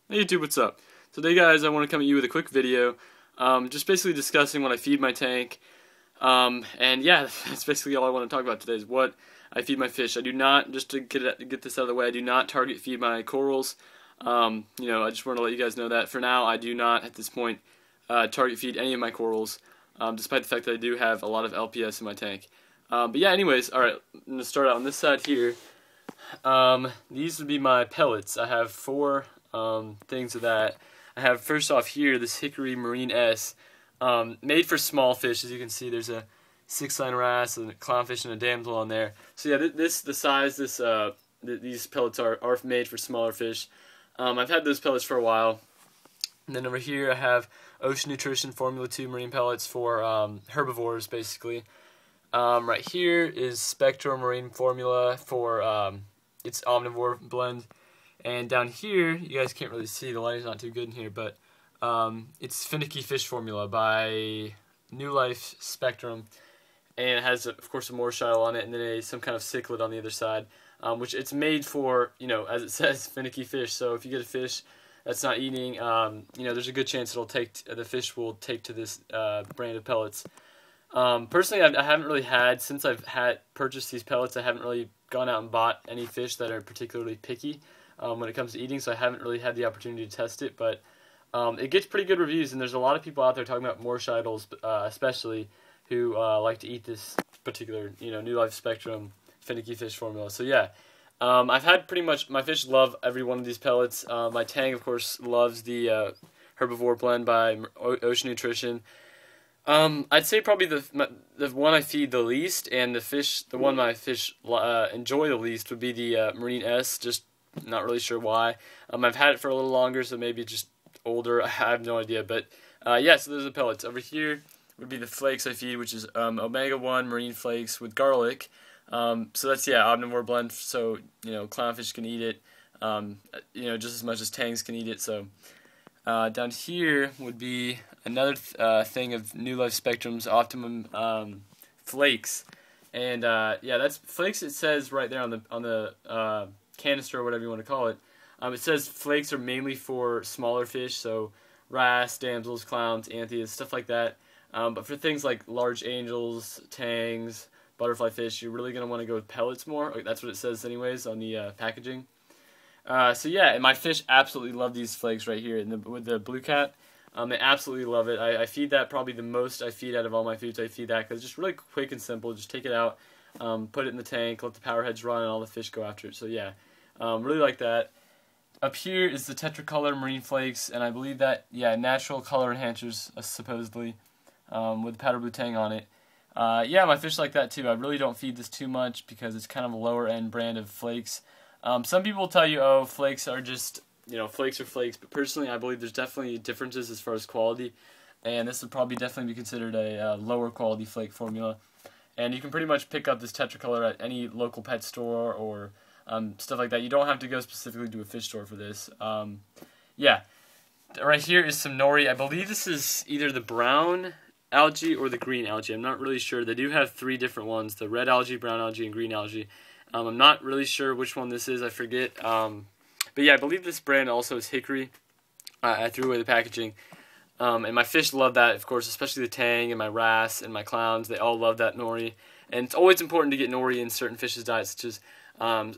Hey YouTube, what's up? Today guys, I want to come at you with a quick video, just basically discussing what I feed my tank, and yeah, that's basically all I want to talk about today is what I feed my fish. I do not, just to get this out of the way, I do not target feed my corals. I just want to let you guys know that for now, I do not, at this point, target feed any of my corals, despite the fact that I do have a lot of LPS in my tank. But yeah, anyways, alright, I'm going to start out on this side here. These would be my pellets. I have four things of that. I have first off here this Hickory Marine S, made for small fish. As you can see, there's a 6-line wrasse and a clownfish and a damsel on there. So yeah, these pellets are made for smaller fish. I've had those pellets for a while. And then over here I have Ocean Nutrition Formula 2 marine pellets for herbivores, basically. Right here is Spectrum Marine Formula for its omnivore blend. And down here, you guys can't really see, the lighting's not too good in here, but it's Finicky Fish Formula by New Life Spectrum. And it has, of course, a morshile on it, and then some kind of cichlid on the other side, which it's made for, as it says, finicky fish. So if you get a fish that's not eating, there's a good chance the fish will take to this brand of pellets. Personally, I haven't really since I've purchased these pellets, I haven't really gone out and bought any fish that are particularly picky when it comes to eating, so I haven't really had the opportunity to test it, but it gets pretty good reviews, and there's a lot of people out there talking about morshitles, especially, who like to eat this particular, New Life Spectrum finicky fish formula. So yeah, I've had pretty much, my fish love every one of these pellets. My tank, of course, loves the herbivore blend by Ocean Nutrition. I'd say probably the one I feed the least, and the one my fish enjoy the least would be the Marine S. Just not really sure why. I've had it for a little longer, so maybe just older. I have no idea, but yeah. So those are the pellets. Over here would be the flakes I feed, which is omega-1 marine flakes with garlic. So that's omnivore blend. So clownfish can eat it. Just as much as tangs can eat it. So. Down here would be another thing of New Life Spectrum's Optimum flakes, and that's flakes. It says right there on the canister or whatever you want to call it. It says flakes are mainly for smaller fish, so wrasse, damsels, clowns, anthias, stuff like that. But for things like large angels, tangs, butterfly fish, you're really gonna want to go with pellets more. That's what it says anyways on the packaging. So yeah, and my fish absolutely love these flakes right here with the blue cat. They absolutely love it. I feed that probably the most I feed out of all my foods. I feed that because it's just really quick and simple. Just take it out, put it in the tank, let the power heads run, and all the fish go after it. So yeah, really like that. Up here is the Tetracolor Marine Flakes, and I believe that, natural color enhancers, supposedly, with powder blue tang on it. My fish like that too. I really don't feed this too much because it's kind of a lower end brand of flakes. Some people will tell you, oh, flakes are just, flakes are flakes, but personally I believe there's definitely differences as far as quality, and this would probably definitely be considered a lower quality flake formula. And you can pretty much pick up this Tetracolor at any local pet store or stuff like that. You don't have to go specifically to a fish store for this. Right here is some nori. I believe this is either the brown algae or the green algae. I'm not really sure. They do have 3 different ones, the red algae, brown algae, and green algae. I'm not really sure which one this is, I forget. But yeah, I believe this brand also is Hickory. I threw away the packaging. And my fish love that, of course, especially the tang and my wrasse and my clowns. They all love that nori. And it's always important to get nori in certain fish's diets, such as,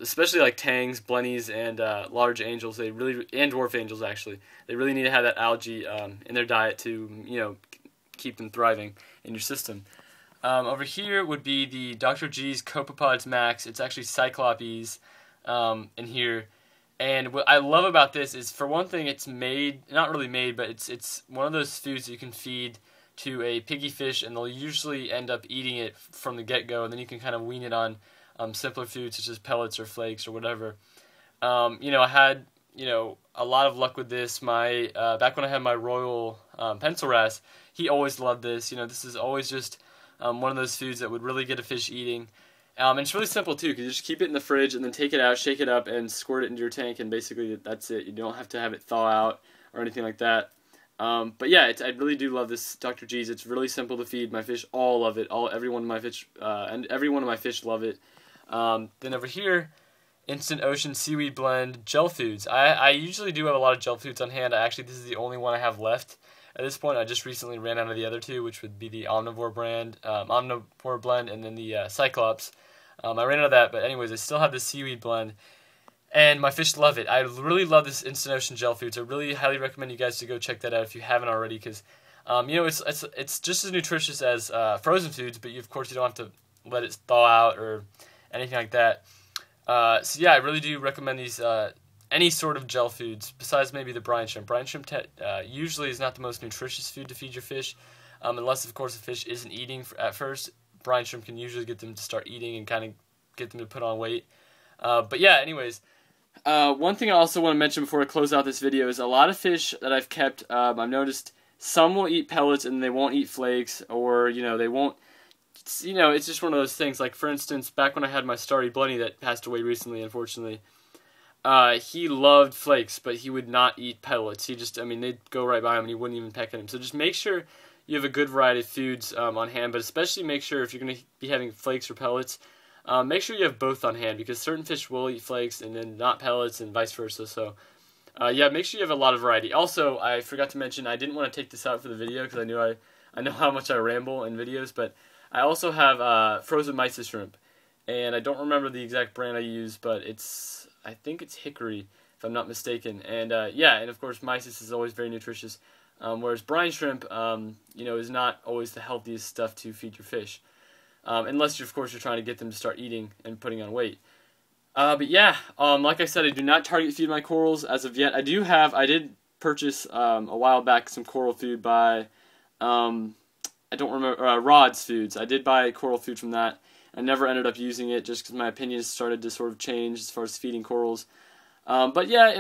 especially like tangs, blennies, and large angels. And dwarf angels, actually. They really need to have that algae in their diet to, keep them thriving in your system. Over here would be the Dr. G's Copepods Max. It's actually Cyclopes in here. And what I love about this is, for one thing, it's made, not really made, but it's one of those foods that you can feed to a piggy fish, and they'll usually end up eating it from the get-go, and then you can kind of wean it on simpler foods such as pellets or flakes or whatever. I had, a lot of luck with this. Back when I had my royal pencil wrasse, he always loved this. This is always just one of those foods that would really get a fish eating. And it's really simple too, because you just keep it in the fridge and then take it out, shake it up, and squirt it into your tank, and basically that's it. You don't have to have it thaw out or anything like that. But yeah, I really do love this Dr. G's. It's really simple to feed. My fish all love it. Every one of my fish love it. Then over here Instant Ocean Seaweed Blend Gel Foods. I usually do have a lot of gel foods on hand. This is the only one I have left at this point. I just recently ran out of the other two, which would be the Omnivore Blend, and then the Cyclops. I ran out of that, but anyways, I still have the Seaweed Blend, and my fish love it. I really love this Instant Ocean Gel Foods. I really highly recommend you guys to go check that out if you haven't already, because it's just as nutritious as frozen foods, but of course you don't have to let it thaw out or anything like that. So yeah, I really do recommend these any sort of gel foods besides maybe the brine shrimp. Brine shrimp usually is not the most nutritious food to feed your fish, unless of course the fish isn't eating at first. Brine shrimp can usually get them to start eating and kind of get them to put on weight. But yeah, anyways, one thing I also want to mention before I close out this video is a lot of fish that I've kept. I've noticed some will eat pellets and they won't eat flakes, or they won't. It's just one of those things. Like, for instance, back when I had my starry bunny that passed away recently, unfortunately, he loved flakes, but he would not eat pellets. They'd go right by him and he wouldn't even peck at him. So just make sure you have a good variety of foods on hand, but especially make sure if you're going to be having flakes or pellets, make sure you have both on hand, because certain fish will eat flakes and then not pellets and vice versa. So yeah, make sure you have a lot of variety. Also, I forgot to mention, I didn't want to take this out for the video because I know how much I ramble in videos, but I also have frozen mysis shrimp, and I don't remember the exact brand I use, but I think it's Hickory, if I'm not mistaken. And yeah, and of course mysis is always very nutritious, whereas brine shrimp, is not always the healthiest stuff to feed your fish, unless of course you're trying to get them to start eating and putting on weight. But yeah, like I said, I do not target feed my corals as of yet. I did purchase a while back some coral food by I don't remember, Rod's Foods. I did buy coral food from that. I never ended up using it just because my opinions started to sort of change as far as feeding corals. But yeah,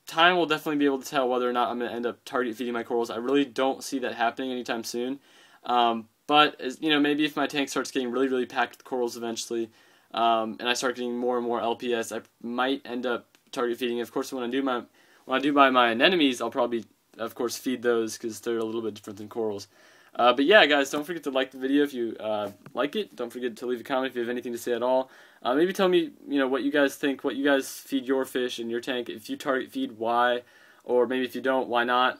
time will definitely be able to tell whether or not I'm going to end up target feeding my corals. I really don't see that happening anytime soon. But maybe if my tank starts getting really, really packed with corals eventually, and I start getting more and more LPS, I might end up target feeding. Of course, when I do buy my anemones, I'll probably, of course, feed those because they're a little bit different than corals. But yeah, guys, don't forget to like the video if you like it. Don't forget to leave a comment if you have anything to say at all. Maybe tell me, what you guys think, what you guys feed your fish in your tank. If you target feed, why? Or maybe if you don't, why not?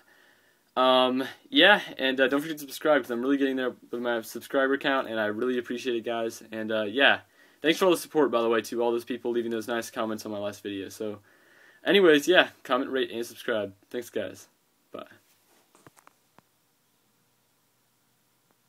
Yeah, and don't forget to subscribe, because I'm really getting there with my subscriber count, and I really appreciate it, guys. And yeah, thanks for all the support, by the way, to all those people leaving those nice comments on my last video. So anyways, yeah, comment, rate, and subscribe. Thanks, guys.